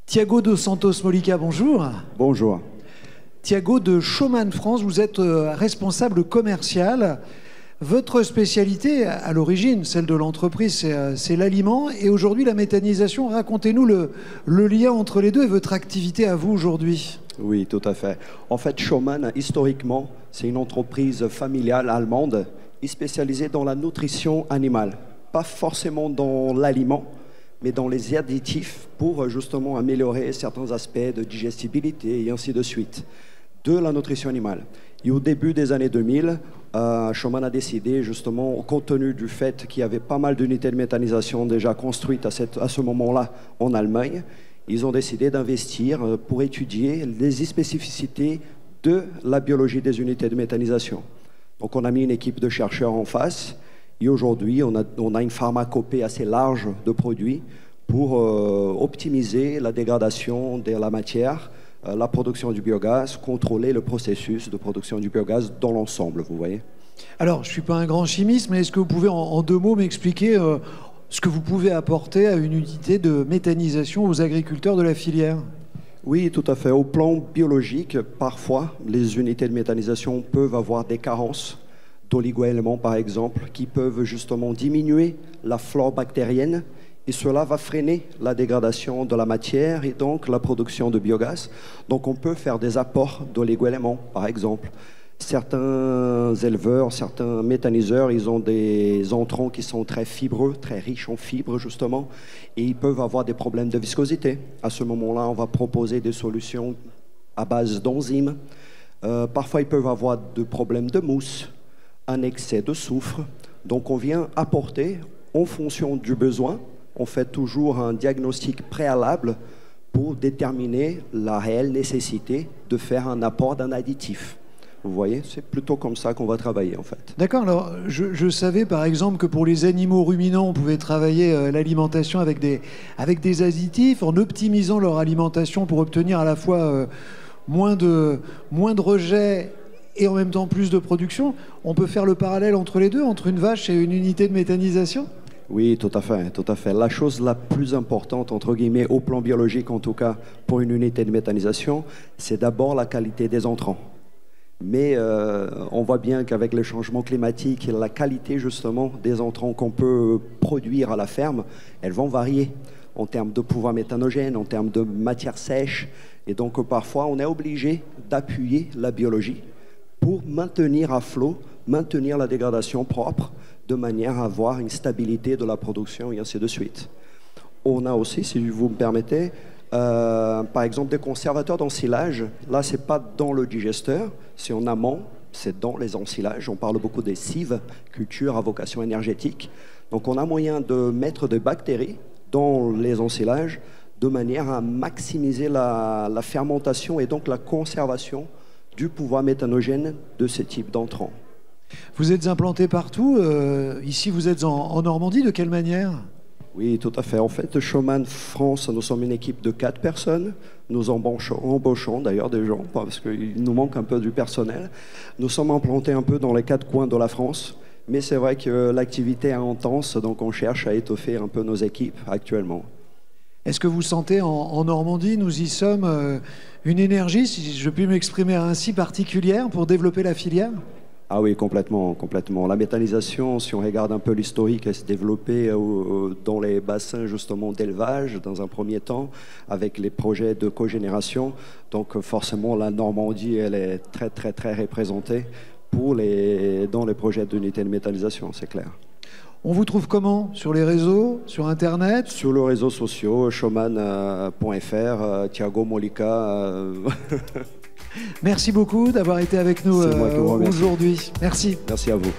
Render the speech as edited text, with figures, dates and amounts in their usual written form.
Thiago dos Santos Mollica, bonjour. Bonjour. Thiago de Schomann France, vous êtes responsable commercial. Votre spécialité, à l'origine, celle de l'entreprise, c'est l'aliment. Et aujourd'hui, la méthanisation. Racontez-nous le lien entre les deux et votre activité à vous aujourd'hui. Oui, tout à fait. En fait, Schomann, historiquement, c'est une entreprise familiale allemande spécialisée dans la nutrition animale. Pas forcément dans l'aliment, mais dans les additifs pour justement améliorer certains aspects de digestibilité et ainsi de suite, de la nutrition animale. Et au début des années 2000, Schomann a décidé justement, compte tenu du fait qu'il y avait pas mal d'unités de méthanisation déjà construites à ce moment-là en Allemagne, ils ont décidé d'investir pour étudier les spécificités de la biologie des unités de méthanisation. Donc on a mis une équipe de chercheurs en face. Et aujourd'hui, on a une pharmacopée assez large de produits pour optimiser la dégradation de la matière, la production du biogaz, contrôler le processus de production du biogaz dans l'ensemble, vous voyez. Alors, je ne suis pas un grand chimiste, mais est-ce que vous pouvez en deux mots m'expliquer ce que vous pouvez apporter à une unité de méthanisation aux agriculteurs de la filière ? Oui, tout à fait. Au plan biologique, parfois, les unités de méthanisation peuvent avoir des carences d'oligo-éléments, par exemple, qui peuvent justement diminuer la flore bactérienne, et cela va freiner la dégradation de la matière et donc la production de biogaz. Donc on peut faire des apports d'oligo-éléments, par exemple. Certains éleveurs, certains méthaniseurs, ils ont des entrants qui sont très fibreux, très riches en fibres justement, et ils peuvent avoir des problèmes de viscosité. À ce moment-là, on va proposer des solutions à base d'enzymes. Parfois, ils peuvent avoir des problèmes de mousse, un excès de soufre. Donc on vient apporter, en fonction du besoin, on fait toujours un diagnostic préalable pour déterminer la réelle nécessité de faire un apport d'un additif. Vous voyez, c'est plutôt comme ça qu'on va travailler en fait. D'accord, alors je savais par exemple que pour les animaux ruminants, on pouvait travailler l'alimentation avec des additifs en optimisant leur alimentation pour obtenir à la fois moins de rejet et en même temps plus de production. On peut faire le parallèle entre les deux, entre une vache et une unité de méthanisation ? Oui, tout à fait, tout à fait. La chose la plus importante, entre guillemets, au plan biologique en tout cas, pour une unité de méthanisation, c'est d'abord la qualité des entrants. Mais on voit bien qu'avec le changement climatique, la qualité justement des entrants qu'on peut produire à la ferme, elles vont varier en termes de pouvoir méthanogène, en termes de matière sèche. Et donc parfois, on est obligé d'appuyer la biologie pour maintenir à flot, maintenir la dégradation propre, de manière à avoir une stabilité de la production et ainsi de suite. On a aussi, si vous me permettez, par exemple des conservateurs d'ensilage. Là, ce n'est pas dans le digesteur, c'est en amont, c'est dans les ensilages. On parle beaucoup des cives, cultures à vocation énergétique. Donc on a moyen de mettre des bactéries dans les ensilages de manière à maximiser la fermentation et donc la conservation du pouvoir méthanogène de ce type d'entrants. Vous êtes implanté partout. Ici, vous êtes en Normandie. De quelle manière ? Oui, tout à fait. En fait, Schomann France, nous sommes une équipe de 4 personnes. Nous embauchons d'ailleurs des gens parce qu'il nous manque un peu du personnel. Nous sommes implantés un peu dans les 4 coins de la France. Mais c'est vrai que l'activité est intense, donc on cherche à étoffer un peu nos équipes actuellement. Est-ce que vous sentez en Normandie, nous y sommes, une énergie, si je puis m'exprimer ainsi, particulière pour développer la filière ? Ah oui, complètement, complètement. La méthanisation, si on regarde un peu l'historique, elle s'est développée dans les bassins justement d'élevage dans un premier temps, avec les projets de cogénération. Donc forcément, la Normandie, elle est très, très, très représentée dans les projets d'unité de méthanisation, c'est clair. On vous trouve comment ? Sur les réseaux ? Sur Internet ? Sur les réseaux sociaux, schomann.fr, Thiago Mollica. Merci beaucoup d'avoir été avec nous aujourd'hui. Merci. Merci à vous.